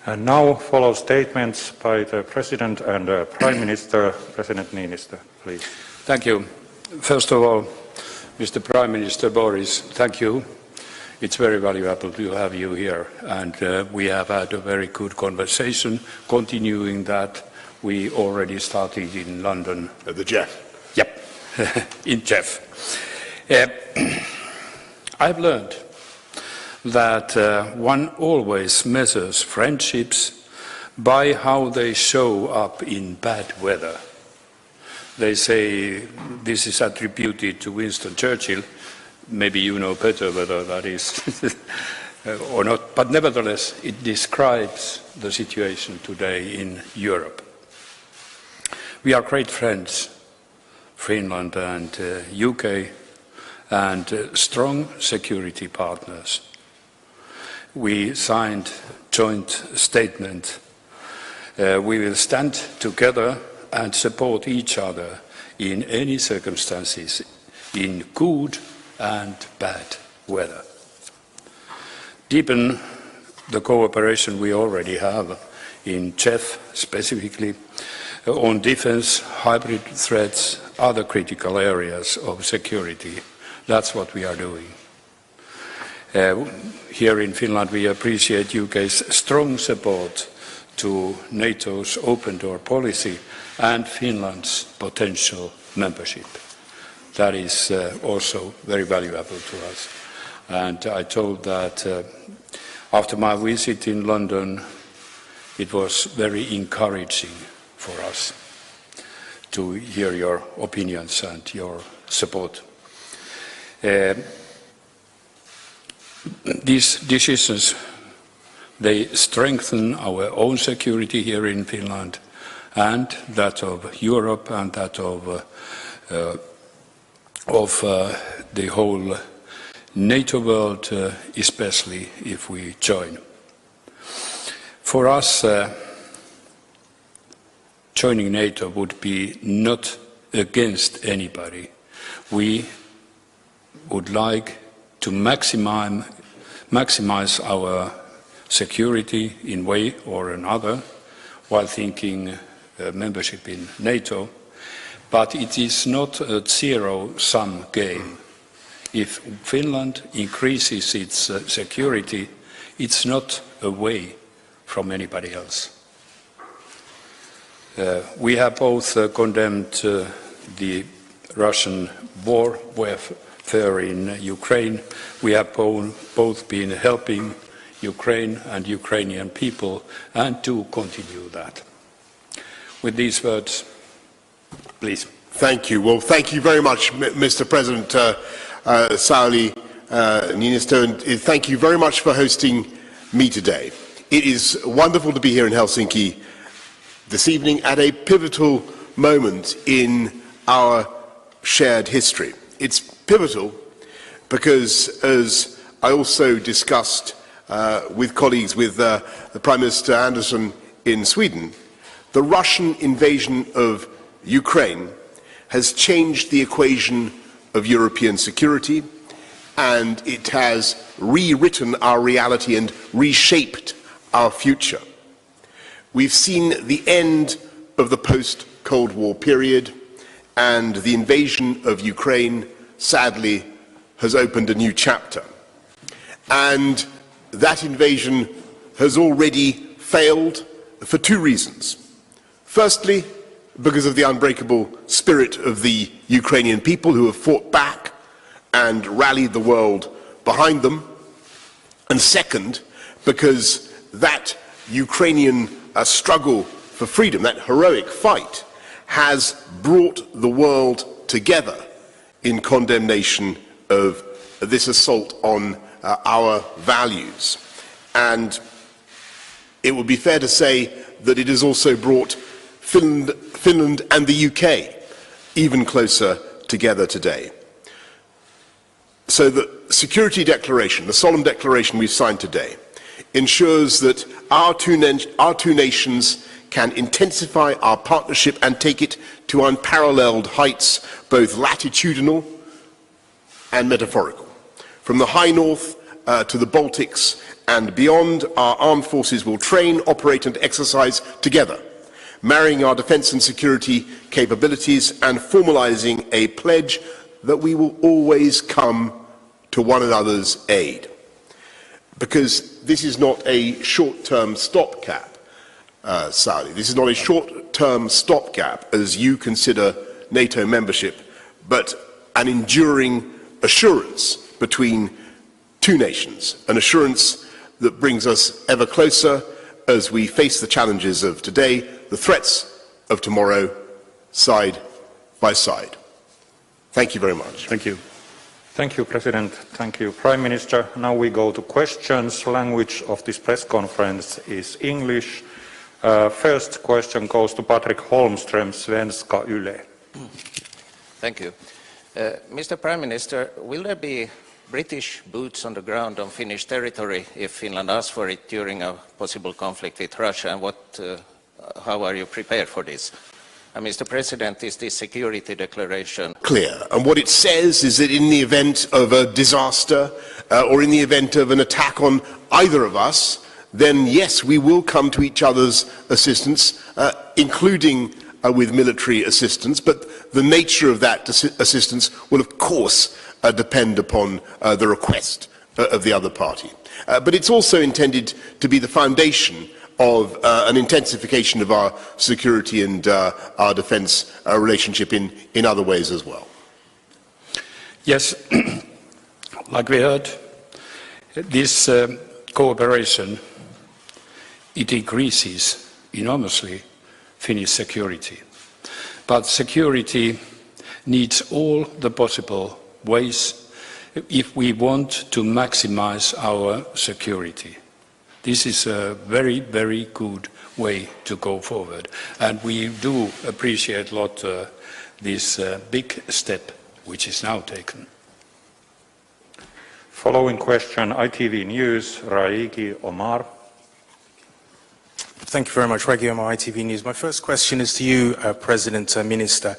And now follow statements by the President and Prime Minister. President Niinisto, please. Thank you. First of all, Mr. Prime Minister Boris, thank you. It's very valuable to have you here, and we have had a very good conversation. Continuing that, we already started in London. At the Jeff? Yep, in Jeff. I've learned that one always measures friendships by how they show up in bad weather. They say this is attributed to Winston Churchill. Maybe you know better whether that is or not, but nevertheless it describes the situation today in Europe. We are great friends, Finland and UK, and strong security partners. We signed a joint statement. We will stand together and support each other in any circumstances, in good and bad weather. Deepen the cooperation we already have in CEF, specifically on defense, hybrid threats, other critical areas of security. That's what we are doing. Here in Finland, we appreciate UK's strong support to NATO's open door policy and Finland's potential membership. That is also very valuable to us. And I told that after my visit in London, it was very encouraging for us to hear your opinions and your support. These decisions, they strengthen our own security here in Finland and that of Europe and that of the whole NATO world, especially if we join. For us, joining NATO would be not against anybody. We would like to maximize our security in way or another while thinking membership in NATO, but it is not a zero-sum game. If Finland increases its security, it's not away from anybody else. We have both condemned the Russian warfare in Ukraine. We have both been helping Ukraine and Ukrainian people, and to continue that. With these words, please. Thank you. Well, thank you very much, Mr. President Sauli Niinisto, and thank you very much for hosting me today. It is wonderful to be here in Helsinki this evening at a pivotal moment in our shared history. It's pivotal because, as I also discussed with colleagues, with the Prime Minister Andersson in Sweden, the Russian invasion of Ukraine has changed the equation of European security, and it has rewritten our reality and reshaped our future. We've seen the end of the post-Cold War period, and the invasion of Ukraine, sadly, has opened a new chapter. And that invasion has already failed for two reasons. Firstly, because of the unbreakable spirit of the Ukrainian people who have fought back and rallied the world behind them. And second, because that Ukrainian struggle for freedom, that heroic fight, has brought the world together in condemnation of this assault on our values. And it would be fair to say that it has also brought Finland and the UK even closer together today. So the security declaration, the solemn declaration we've signed today, ensures that our two nations can intensify our partnership and take it to unparalleled heights, both latitudinal and metaphorical. From the High North to the Baltics and beyond, our armed forces will train, operate and exercise together, marrying our defence and security capabilities and formalising a pledge that we will always come to one another's aid. Because this is not a short-term stopgap, Sauli. This is not a short-term stopgap as you consider NATO membership, but an enduring assurance between two nations, an assurance that brings us ever closer as we face the challenges of today, the threats of tomorrow, side by side. Thank you very much. Thank you. Thank you, President. Thank you, Prime Minister. Now we go to questions. Language of this press conference is English. First question goes to Patrick Holmström, Svenska Yle. Thank you. Mr. Prime Minister, will there be British boots on the ground on Finnish territory if Finland asks for it during a possible conflict with Russia, and how are you prepared for this? And Mr. President, is this security declaration clear? And what it says is that in the event of a disaster or in the event of an attack on either of us, then yes, we will come to each other's assistance, including with military assistance, but the nature of that assistance will of course depend upon the request of the other party. But it's also intended to be the foundation of an intensification of our security and our defence relationship in other ways as well. Yes, like we heard, this cooperation, it increases enormously Finnish security. But security needs all the possible ways if we want to maximize our security. This is a very, very good way to go forward. And we do appreciate a lot this big step which is now taken. Following question, ITV News, Raigi Omar. Thank you very much, Reggie Omar, ITV News. My first question is to you, President Niinisto.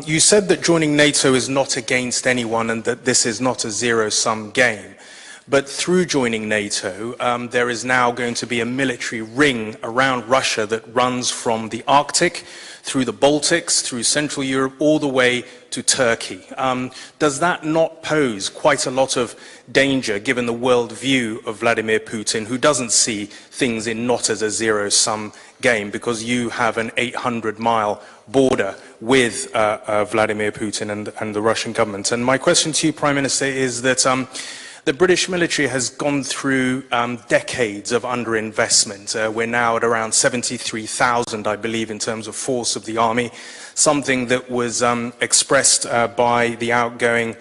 You said that joining NATO is not against anyone and that this is not a zero-sum game. But through joining NATO, there is now going to be a military ring around Russia that runs from the Arctic, through the Baltics, through Central Europe, all the way to Turkey. Does that not pose quite a lot of danger, given the world view of Vladimir Putin, who doesn't see things not as a zero-sum game, because you have an 800-mile border with Vladimir Putin and the Russian government? And my question to you, Prime Minister, is that the British military has gone through decades of underinvestment. We're now at around 73,000, I believe, in terms of force of the army, something that was expressed by the outgoing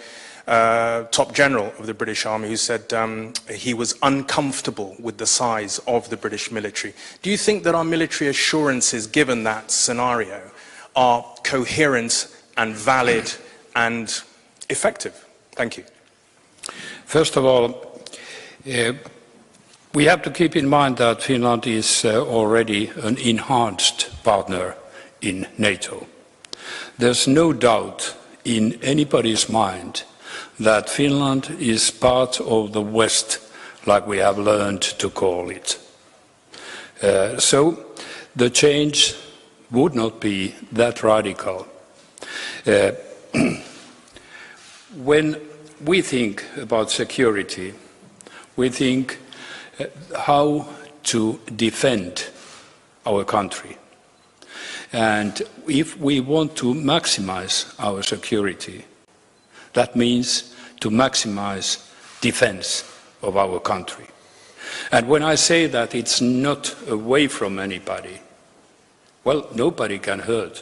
top general of the British Army, who said he was uncomfortable with the size of the British military. Do you think that our military assurances, given that scenario, are coherent and valid and effective? Thank you. First of all, we have to keep in mind that Finland is already an enhanced partner in NATO. There's no doubt in anybody's mind that Finland is part of the West, like we have learned to call it. So the change would not be that radical. When we think about security, we think how to defend our country. And if we want to maximize our security, that means to maximize defense of our country. And when I say that it's not away from anybody, well, nobody can hurt,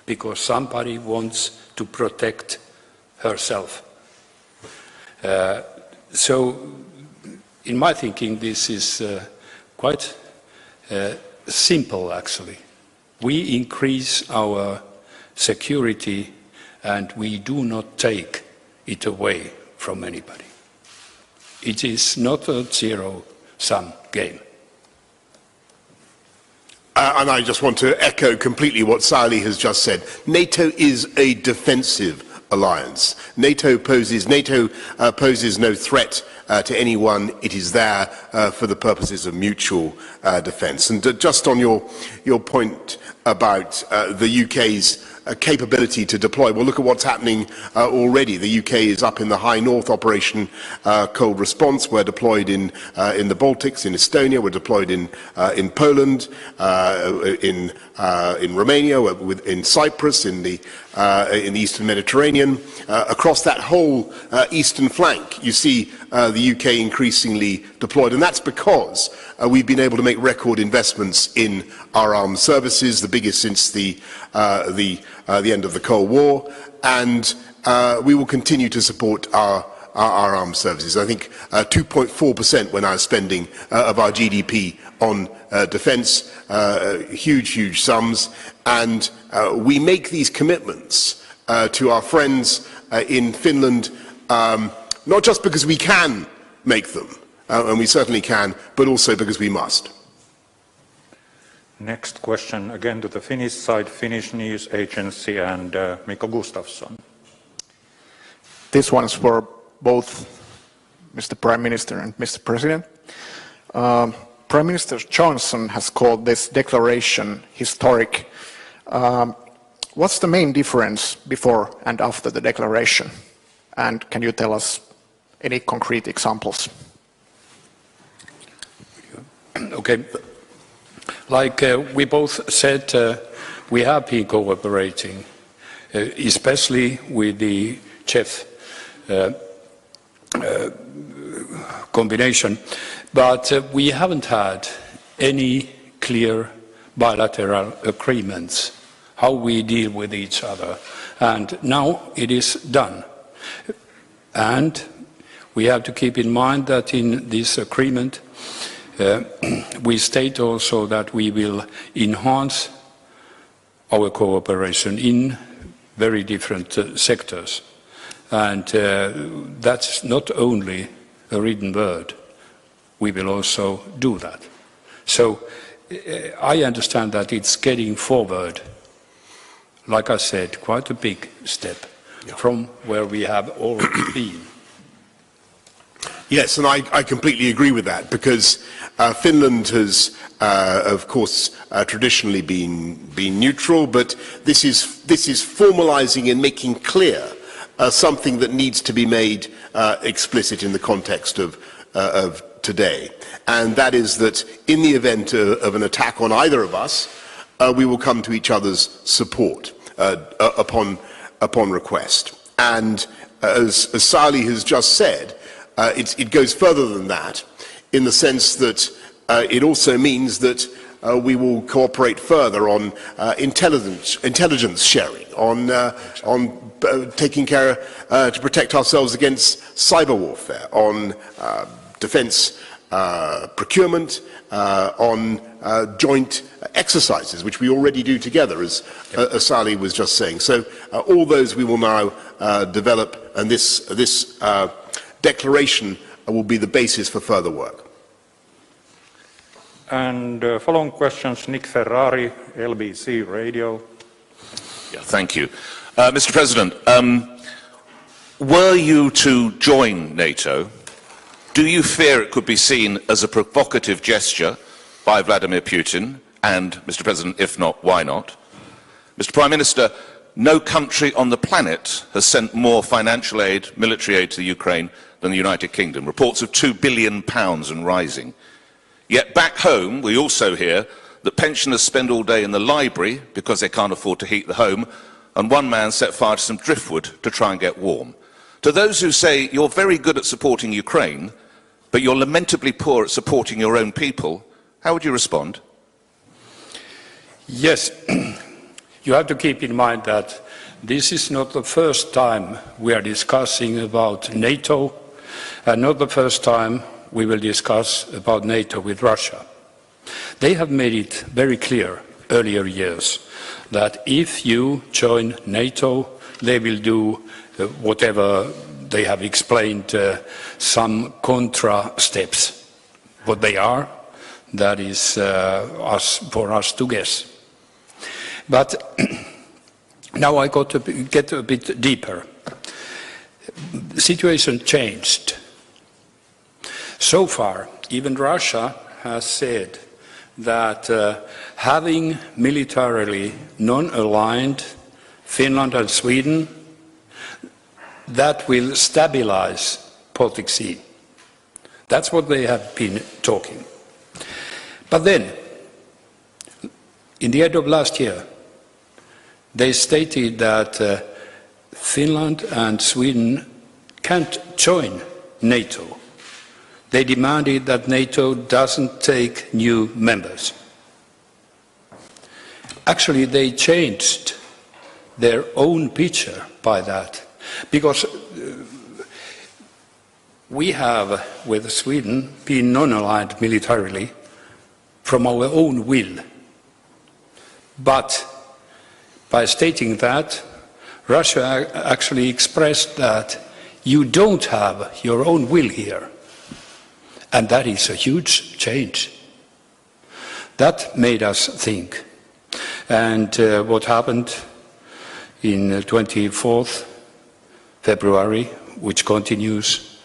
because somebody wants to protect herself. So, in my thinking, this is quite simple, actually. We increase our security and we do not take it away from anybody. It is not a zero-sum game. And I just want to echo completely what Sauli has just said. NATO is a defensive alliance. NATO poses no threat to anyone. It is there for the purposes of mutual defence. And just on your point about the UK's capability to deploy, well, look at what's happening already. The UK is up in the High North Operation Cold Response. We're deployed in the Baltics, in Estonia. We're deployed in Poland, in Romania, in Cyprus, in the Eastern Mediterranean. Across that whole eastern flank, you see the UK increasingly deployed, and that's because we've been able to make record investments in our armed services, the biggest since the end of the Cold War, and we will continue to support our armed services. I think 2.4% when our spending of our GDP on defence, huge sums, and we make these commitments to our friends in Finland, not just because we can make them, and we certainly can, but also because we must. Next question again to the Finnish side, Finnish News Agency, and Mikko Gustafsson. This one's for both Mr. Prime Minister and Mr. President. Prime Minister Johnson has called this declaration historic. What's the main difference before and after the declaration? And can you tell us any concrete examples? Okay. Like we both said, we have been cooperating, especially with the CHEF combination, but we haven't had any clear bilateral agreements how we deal with each other, and now it is done. And we have to keep in mind that in this agreement we state also that we will enhance our cooperation in very different sectors, and that's not only a written word, we will also do that. So I understand that it's getting forward, like I said, quite a big step from where we have already been. Yes, and I completely agree with that, because Finland has, of course, traditionally been neutral, but this is formalising and making clear something that needs to be made explicit in the context of today, and that is that in the event of an attack on either of us, we will come to each other's support upon request. And as Sauli has just said, it goes further than that, in the sense that it also means that we will cooperate further on intelligence sharing, on taking care to protect ourselves against cyber warfare, on defence procurement, on joint exercises, which we already do together, as Sauli was just saying. So all those we will now develop, and this declaration will be the basis for further work. And following questions, Nick Ferrari, LBC Radio. Yeah, thank you. Mr. President, were you to join NATO, do you fear it could be seen as a provocative gesture by Vladimir Putin? And, Mr. President, if not, why not? Mr. Prime Minister, no country on the planet has sent more financial aid, military aid to Ukraine than the United Kingdom. Reports of £2 billion and rising. Yet back home, we also hear that pensioners spend all day in the library because they can't afford to heat the home, and one man set fire to some driftwood to try and get warm. To those who say you're very good at supporting Ukraine, but you're lamentably poor at supporting your own people, how would you respond? Yes, you have to keep in mind that this is not the first time we are discussing about NATO, and not the first time we will discuss about NATO with Russia. They have made it very clear earlier years that if you join NATO, they will do whatever they have explained, some contra steps. What they are, that is for us to guess. But now I got to get a bit deeper. the situation changed. So far, even Russia has said that having militarily non-aligned Finland and Sweden, that will stabilize Baltic Sea. That's what they have been talking. But then, in the end of last year, they stated that Finland and Sweden can't join NATO. They demanded that NATO doesn't take new members. Actually, they changed their own picture by that, because we have, with Sweden, been non-aligned militarily from our own will. But by stating that, Russia actually expressed that you don't have your own will here. And that is a huge change. That made us think. And what happened in 24th February, which continues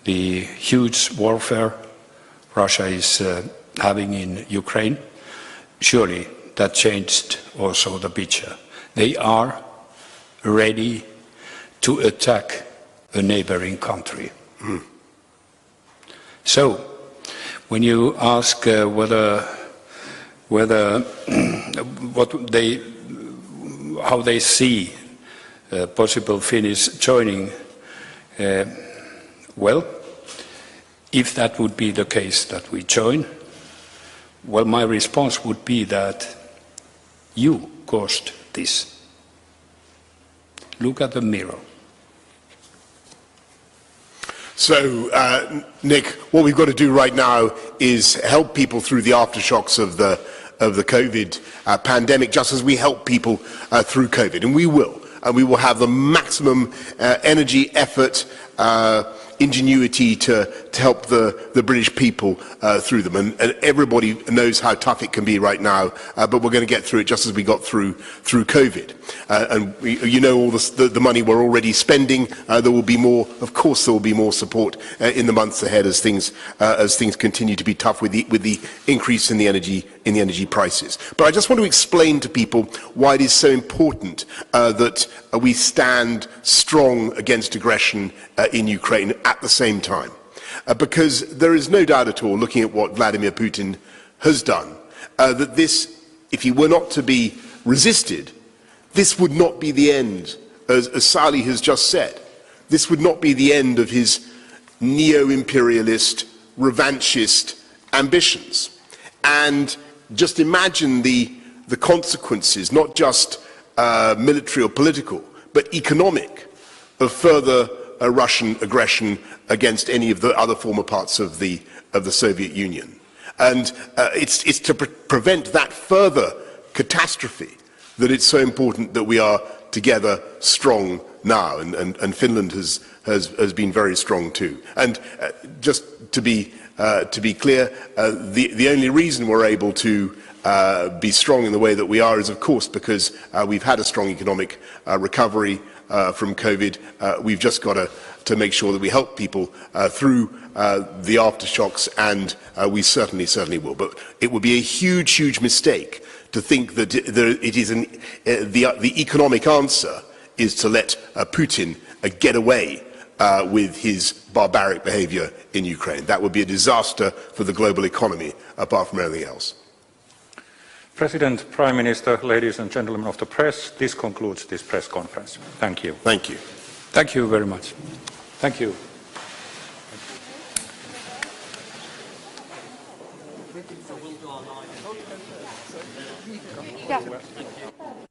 the huge warfare Russia is having in Ukraine, surely that changed also the picture. They are ready to attack a neighboring country. So, when you ask how they see possible Finnish joining, well, if that would be the case that we join, well, my response would be that you caused this. Look at the mirror. So, Nick, what we've got to do right now is help people through the aftershocks of the COVID pandemic, just as we help people through COVID, and we will. And we will have the maximum energy, effort, ingenuity to help the British people through them. And everybody knows how tough it can be right now, but we're going to get through it just as we got through COVID. And you know all the money we're already spending. There will be more, of course, there will be more support in the months ahead as things continue to be tough with the increase in the energy prices. But I just want to explain to people why it is so important that we stand strong against aggression in Ukraine at the same time. Because there is no doubt at all, looking at what Vladimir Putin has done, that this, if he were not to be resisted, this would not be the end, as Sauli has just said. This would not be the end of his neo-imperialist, revanchist ambitions. And just imagine the consequences, not just military or political, but economic, of further Russian aggression against any of the other former parts of the Soviet Union. And it's to prevent that further catastrophe that it's so important that we are together strong now, and Finland has been very strong too. And just to be clear, the only reason we're able to be strong in the way that we are is, of course, because we've had a strong economic recovery from COVID. We've just got to make sure that we help people through the aftershocks, and we certainly will. But it would be a huge mistake to think that it is the economic answer is to let Putin get away with his barbaric behavior in Ukraine. That would be a disaster for the global economy, apart from anything else. President, Prime Minister, ladies and gentlemen of the press, this concludes this press conference. Thank you. Thank you. Thank you very much. Thank you. Yeah.